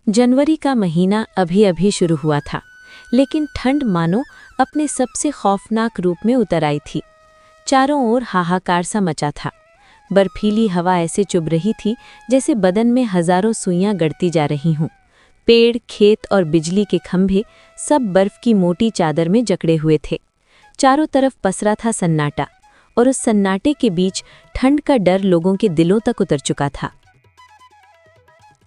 जनवरी का महीना अभी अभी शुरू हुआ था, लेकिन ठंड मानो अपने सबसे खौफनाक रूप में उतर आई थी। चारों ओर हाहाकार सा मचा था। बर्फीली हवा ऐसे चुभ रही थी जैसे बदन में हजारों सुइयां गड़ती जा रही हों। पेड़, खेत और बिजली के खंभे सब बर्फ की मोटी चादर में जकड़े हुए थे। चारों तरफ पसरा था सन्नाटा, और उस सन्नाटे के बीच ठंड का डर लोगों के दिलों तक उतर चुका था।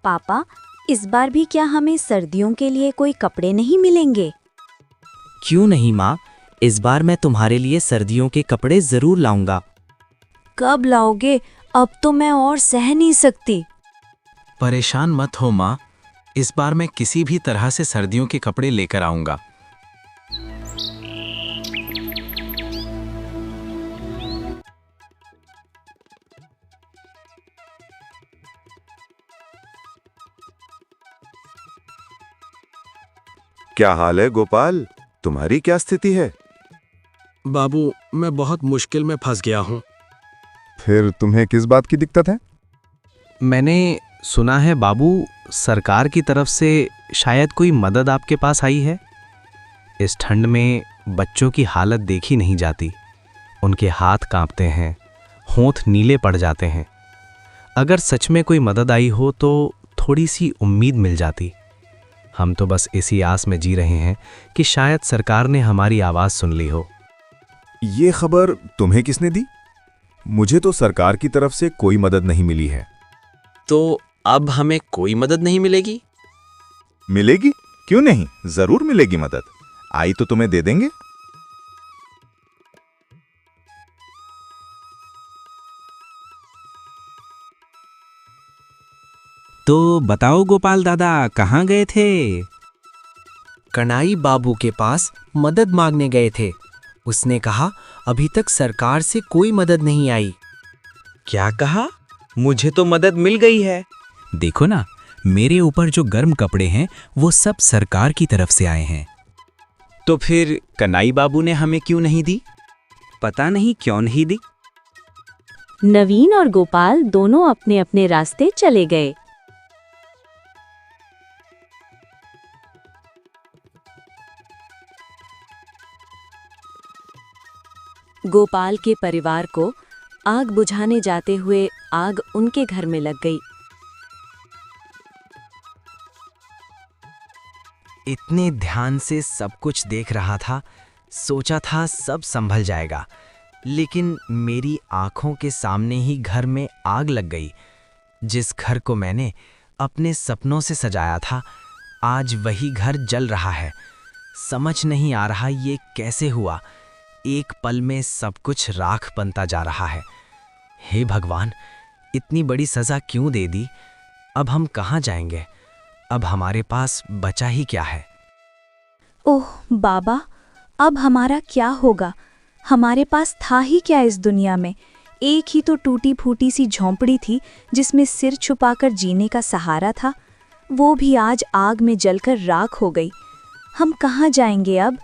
पापा, इस बार भी क्या हमें सर्दियों के लिए कोई कपड़े नहीं मिलेंगे? क्यों नहीं माँ, इस बार मैं तुम्हारे लिए सर्दियों के कपड़े जरूर लाऊंगा। कब लाओगे? अब तो मैं और सह नहीं सकती। परेशान मत हो माँ, इस बार मैं किसी भी तरह से सर्दियों के कपड़े लेकर आऊंगा। क्या हाल है गोपाल, तुम्हारी क्या स्थिति है? बाबू, मैं बहुत मुश्किल में फंस गया हूँ। फिर तुम्हें किस बात की दिक्कत है? मैंने सुना है बाबू, सरकार की तरफ से शायद कोई मदद आपके पास आई है। इस ठंड में बच्चों की हालत देखी नहीं जाती। उनके हाथ कांपते हैं, होंठ नीले पड़ जाते हैं। अगर सच में कोई मदद आई हो तो थोड़ी सी उम्मीद मिल जाती। हम तो बस इसी आस में जी रहे हैं कि शायद सरकार ने हमारी आवाज़ सुन ली हो। ये खबर तुम्हें किसने दी? मुझे तो सरकार की तरफ से कोई मदद नहीं मिली है। तो अब हमें कोई मदद नहीं मिलेगी? मिलेगी, क्यों नहीं, जरूर मिलेगी मदद। आई तो तुम्हें दे देंगे। तो बताओ गोपाल दादा, कहाँ गए थे? कनाई बाबू के पास मदद मांगने गए थे। उसने कहा अभी तक सरकार से कोई मदद नहीं आई। क्या कहा? मुझे तो मदद मिल गई है। देखो ना, मेरे ऊपर जो गर्म कपड़े हैं वो सब सरकार की तरफ से आए हैं। तो फिर कनाई बाबू ने हमें क्यों नहीं दी? पता नहीं क्यों नहीं दी। नवीन और गोपाल दोनों अपने अपने रास्ते चले गए। गोपाल के परिवार को आग बुझाने जाते हुए आग उनके घर में लग गई। इतने ध्यान से सब कुछ देख रहा था, सोचा था सब संभल जाएगा, लेकिन मेरी आंखों के सामने ही घर में आग लग गई। जिस घर को मैंने अपने सपनों से सजाया था, आज वही घर जल रहा है। समझ नहीं आ रहा ये कैसे हुआ। एक पल में सब कुछ राख बनता जा रहा है। हे भगवान, इतनी बड़ी सजा क्यों दे दी? अब हम कहाँ जाएंगे? अब हमारे पास बचा ही क्या है? ओह बाबा, अब हमारा क्या होगा? हमारे पास था ही क्या इस दुनिया में? एक ही तो टूटी फूटी सी झोंपड़ी थी जिसमें सिर छुपाकर जीने का सहारा था। वो भी आज आग में जलकर राख हो गई। हम कहाँ जाएंगे अब?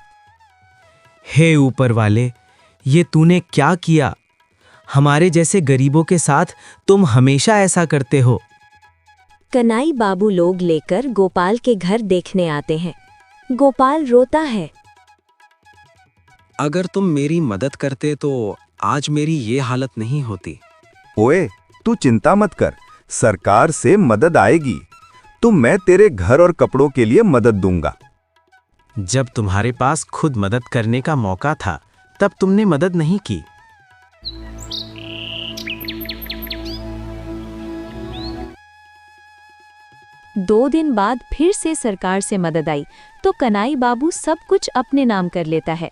हे ऊपर वाले, ये तूने क्या किया? हमारे जैसे गरीबों के साथ तुम हमेशा ऐसा करते हो। कनाई बाबू लोग लेकर गोपाल के घर देखने आते हैं। गोपाल रोता है। अगर तुम मेरी मदद करते तो आज मेरी ये हालत नहीं होती। ओए, तू चिंता मत कर, सरकार से मदद आएगी। तो मैं तेरे घर और कपड़ों के लिए मदद दूंगा। जब तुम्हारे पास खुद मदद करने का मौका था, तब तुमने मदद नहीं की। दो दिन बाद फिर से सरकार से मदद आई तो कनाई बाबू सब कुछ अपने नाम कर लेता है।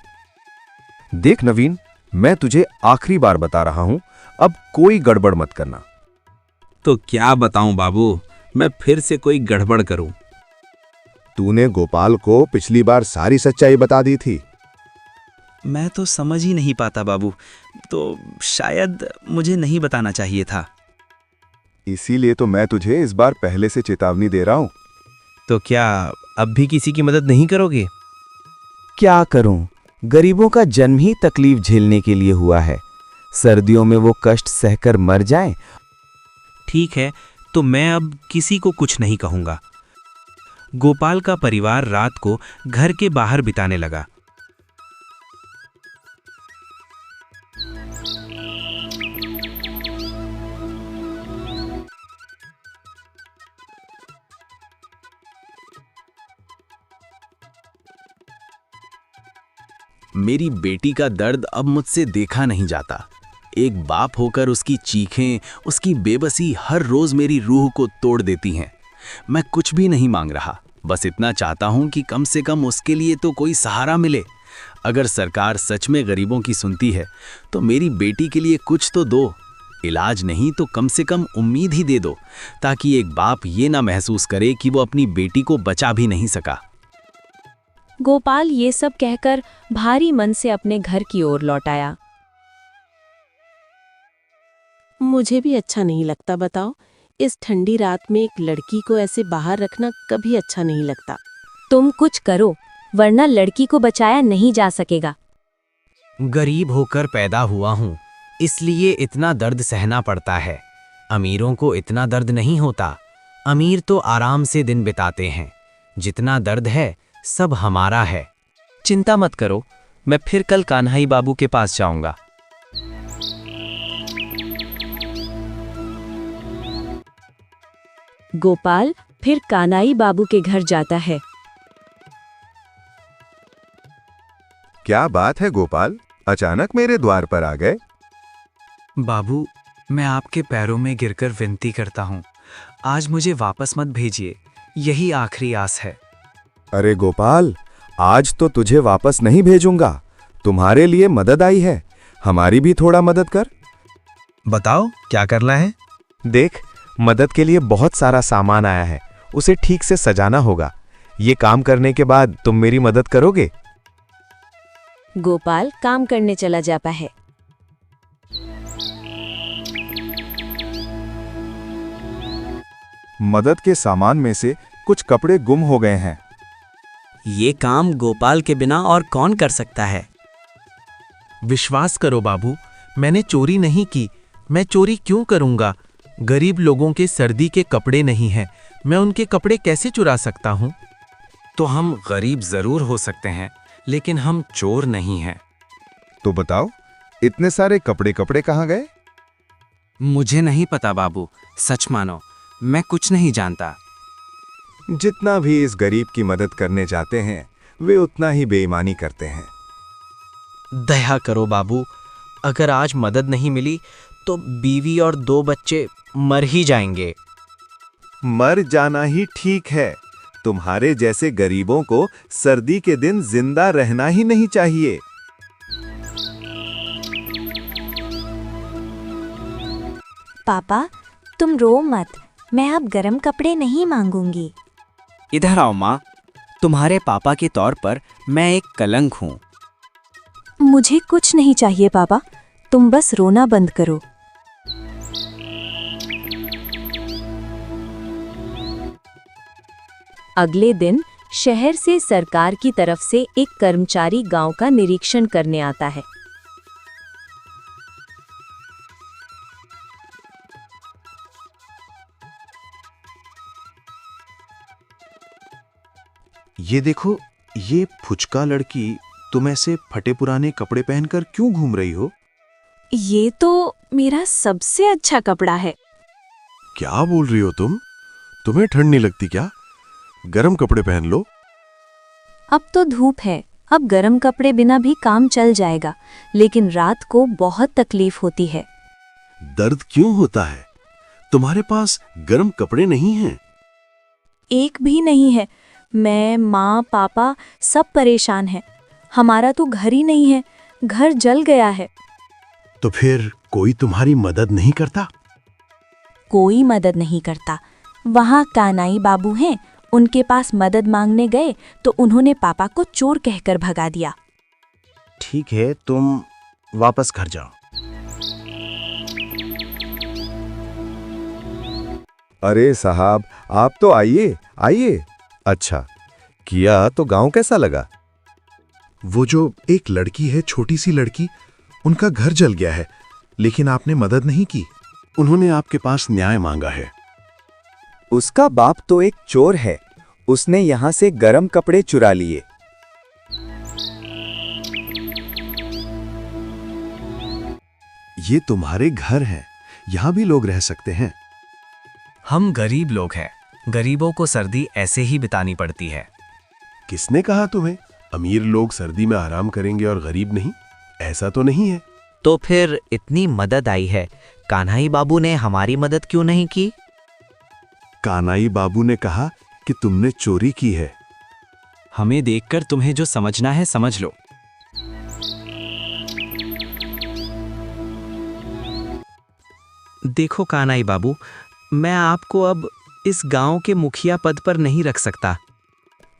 देख नवीन, मैं तुझे आखिरी बार बता रहा हूं, अब कोई गड़बड़ मत करना। तो क्या बताऊं बाबू, मैं फिर से कोई गड़बड़ करूं? तूने गोपाल को पिछली बार सारी सच्चाई बता दी थी। मैं तो समझ ही नहीं पाता बाबू, तो शायद मुझे नहीं बताना चाहिए था। इसीलिए तो मैं तुझे इस बार पहले से चेतावनी दे रहा हूं। तो क्या अब भी किसी की मदद नहीं करोगे? क्या करूं? गरीबों का जन्म ही तकलीफ झेलने के लिए हुआ है। सर्दियों में वो कष्ट सहकर मर जाएं। ठीक है, तो मैं अब किसी को कुछ नहीं कहूंगा। गोपाल का परिवार रात को घर के बाहर बिताने लगा। मेरी बेटी का दर्द अब मुझसे देखा नहीं जाता। एक बाप होकर उसकी चीखें, उसकी बेबसी हर रोज मेरी रूह को तोड़ देती हैं। मैं कुछ भी नहीं मांग रहा, बस इतना चाहता हूं कि कम से कम उसके लिए तो कोई सहारा मिले। अगर सरकार सच में गरीबों की सुनती है तो मेरी बेटी के लिए कुछ तो दो। इलाज नहीं तो कम से कम उम्मीद ही दे दो, ताकि एक बाप ये ना महसूस करे कि वो अपनी बेटी को बचा भी नहीं सका। गोपाल ये सब कहकर भारी मन से अपने घर की ओर लौट आया। मुझे भी अच्छा नहीं लगता। बताओ, इस ठंडी रात में एक लड़की को ऐसे बाहर रखना कभी अच्छा नहीं लगता। तुम कुछ करो, वरना लड़की को बचाया नहीं जा सकेगा। गरीब होकर पैदा हुआ हूँ, इसलिए इतना दर्द सहना पड़ता है। अमीरों को इतना दर्द नहीं होता। अमीर तो आराम से दिन बिताते हैं। जितना दर्द है सब हमारा है। चिंता मत करो, मैं फिर कल कान्हाई बाबू के पास जाऊंगा। गोपाल फिर कानाई बाबू के घर जाता है। क्या बात है गोपाल, अचानक मेरे द्वार पर आ गए? बाबू, मैं आपके पैरों में गिरकर विनती करता हूँ, आज मुझे वापस मत भेजिए, यही आखिरी आस है। अरे गोपाल, आज तो तुझे वापस नहीं भेजूंगा। तुम्हारे लिए मदद आई है, हमारी भी थोड़ा मदद कर। बताओ क्या करना है? देख, मदद के लिए बहुत सारा सामान आया है, उसे ठीक से सजाना होगा। ये काम करने के बाद तुम मेरी मदद करोगे? गोपाल काम करने चला जाता है। मदद के सामान में से कुछ कपड़े गुम हो गए हैं। ये काम गोपाल के बिना और कौन कर सकता है? विश्वास करो बाबू, मैंने चोरी नहीं की। मैं चोरी क्यों करूंगा? गरीब लोगों के सर्दी के कपड़े नहीं हैं, मैं उनके कपड़े कैसे चुरा सकता हूं? तो हम गरीब जरूर हो सकते हैं, लेकिन हम चोर नहीं हैं। तो बताओ, इतने सारे कपड़े कहाँ गए? मुझे नहीं पता बाबू, सच मानो मैं कुछ नहीं जानता। जितना भी इस गरीब की मदद करने जाते हैं, वे उतना ही बेईमानी करते हैं। दया करो बाबू, अगर आज मदद नहीं मिली तो बीवी और 2 बच्चे मर ही जाएंगे। मर जाना ही ठीक है। तुम्हारे जैसे गरीबों को सर्दी के दिन जिंदा रहना ही नहीं चाहिए। पापा, तुम रो मत, मैं अब गरम कपड़े नहीं मांगूंगी। इधर आओ माँ, तुम्हारे पापा के तौर पर मैं एक कलंक हूँ। मुझे कुछ नहीं चाहिए पापा, तुम बस रोना बंद करो। अगले दिन शहर से सरकार की तरफ से एक कर्मचारी गांव का निरीक्षण करने आता है। ये देखो, ये फुचका लड़की तुम ऐसे फटे पुराने कपड़े पहनकर क्यों घूम रही हो? ये तो मेरा सबसे अच्छा कपड़ा है। क्या बोल रही हो तुम? तुम्हें ठंड नहीं लगती क्या? गरम कपड़े पहन लो। अब तो धूप है, अब गरम कपड़े बिना भी काम चल जाएगा, लेकिन रात को बहुत तकलीफ होती है। दर्द क्यों होता है? तुम्हारे पास गरम कपड़े नहीं हैं? एक भी नहीं है। मैं, माँ, पापा सब परेशान हैं। हमारा तो घर ही नहीं है, घर जल गया है। तो फिर कोई तुम्हारी मदद नहीं करता? कोई मदद नहीं करता। वहाँ कानाई बाबू हैं, उनके पास मदद मांगने गए तो उन्होंने पापा को चोर कहकर भगा दिया। ठीक है, तुम वापस घर जाओ। अरे साहब, आप तो आइए आइए। अच्छा, किया तो गांव कैसा लगा? वो जो एक लड़की है, छोटी सी लड़की, उनका घर जल गया है, लेकिन आपने मदद नहीं की। उन्होंने आपके पास न्याय मांगा है। उसका बाप तो एक चोर है, उसने यहाँ से गर्म कपड़े चुरा लिए। ये तुम्हारे घर हैं, यहाँ भी लोग रह सकते हैं। हम गरीब लोग हैं, गरीबों को सर्दी ऐसे ही बितानी पड़ती है। किसने कहा तुम्हें अमीर लोग सर्दी में आराम करेंगे और गरीब नहीं? ऐसा तो नहीं है। तो फिर इतनी मदद आई है, कान्हाई बाबू ने हमारी मदद क्यों नहीं की? कान्हाई बाबू ने कहा कि तुमने चोरी की है। हमें देखकर तुम्हें जो समझना है समझ लो। देखो कान्हाई बाबू, मैं आपको अब इस गांव के मुखिया पद पर नहीं रख सकता।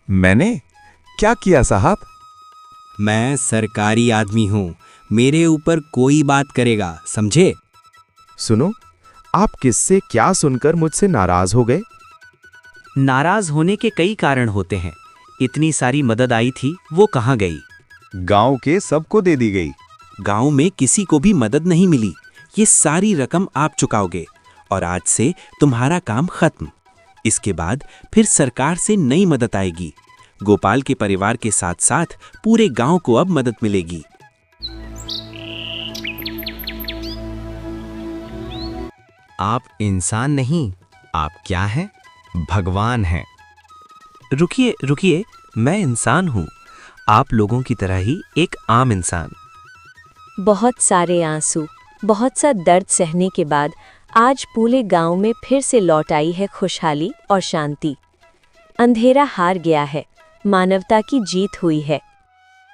मैंने क्या किया साहब? मैं सरकारी आदमी हूँ, मेरे ऊपर कोई बात करेगा, समझे? सुनो, आप किससे क्या सुनकर मुझसे नाराज हो गए? नाराज होने के कई कारण होते हैं। इतनी सारी मदद आई थी, वो कहाँ गई? गांव के सबको दे दी गई। गांव में किसी को भी मदद नहीं मिली। ये सारी रकम आप चुकाओगे और आज से तुम्हारा काम खत्म। इसके बाद फिर सरकार से नई मदद आएगी। गोपाल के परिवार के साथ साथ पूरे गांव को अब मदद मिलेगी। आप इंसान नहीं, आप क्या हैं? भगवान हैं। रुकिए रुकिए, मैं इंसान हूँ, आप लोगों की तरह ही एक आम इंसान। बहुत सारे आंसू, बहुत सा दर्द सहने के बाद आज पूरे गांव में फिर से लौट आई है खुशहाली और शांति। अंधेरा हार गया है, मानवता की जीत हुई है।